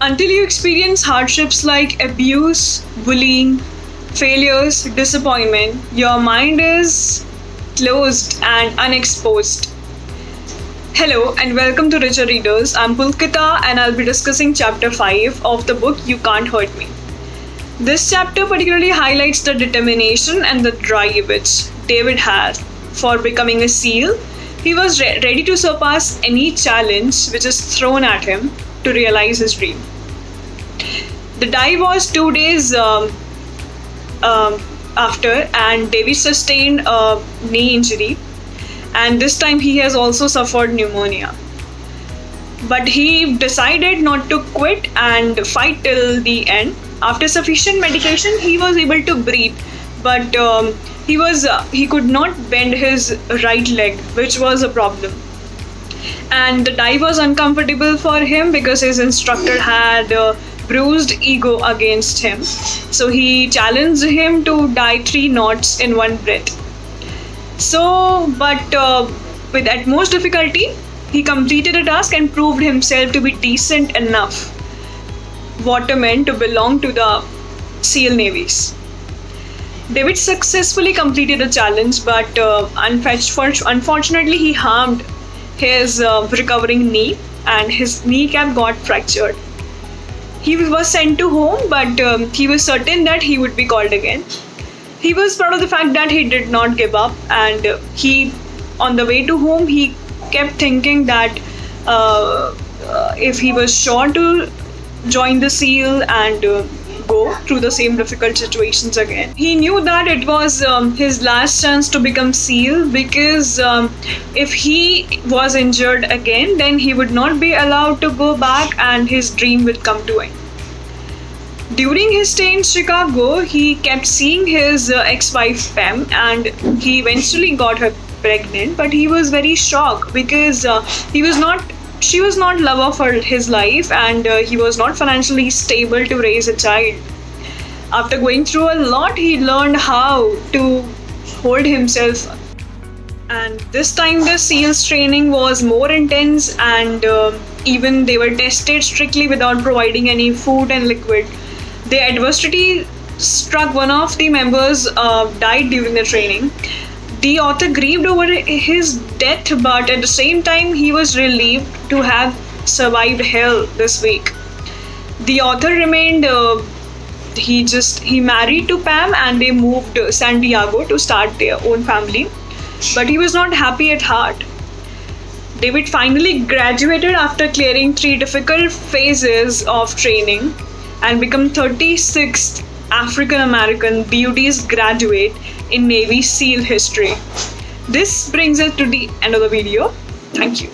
Until you experience hardships like abuse, bullying, failures, disappointment, your mind is closed and unexposed. Hello and welcome to Richer Readers. I'm Pulkita and I'll be discussing chapter 5 of the book You Can't Hurt Me. This chapter particularly highlights the determination and the drive which David had for becoming a SEAL. He was ready to surpass any challenge which is thrown at him to realize his dream. The dive was 2 days after, and David sustained a knee injury, and this time he has also suffered pneumonia. But he decided not to quit and fight till the end. After sufficient medication, he was able to breathe, but he could not bend his right leg, which was a problem. And the dive was uncomfortable for him because his instructor had bruised ego against him. So he challenged him to dive 3 knots in one breath. With utmost difficulty, he completed a task and proved himself to be decent enough waterman to belong to the SEAL navies. David successfully completed the challenge, but unfortunately he harmed his recovering knee and his kneecap got fractured. He was sent to home, but he was certain that he would be called again. He was proud of the fact that he did not give up, and on the way to home, he kept thinking that if he was sure to join the SEAL and go through the same difficult situations again. He knew that it was his last chance to become SEAL, because if he was injured again, then he would not be allowed to go back and his dream would come to end. During his stay in Chicago, he kept seeing his ex-wife Pam, and he eventually got her pregnant, but he was very shocked because she was not love of his life, and he was not financially stable to raise a child. After going through a lot, he learned how to hold himself. And this time the SEALs training was more intense, and even they were tested strictly without providing any food and liquid. The adversity struck one of the members died during the training. The author grieved over his death, but at the same time, he was relieved to have survived hell this week. The author remained, he married to Pam and they moved to San Diego to start their own family. But he was not happy at heart. David finally graduated after clearing 3 difficult phases of training and became 36th African American BUD's graduate in Navy SEAL history. This brings us to the end of the video. Thank you.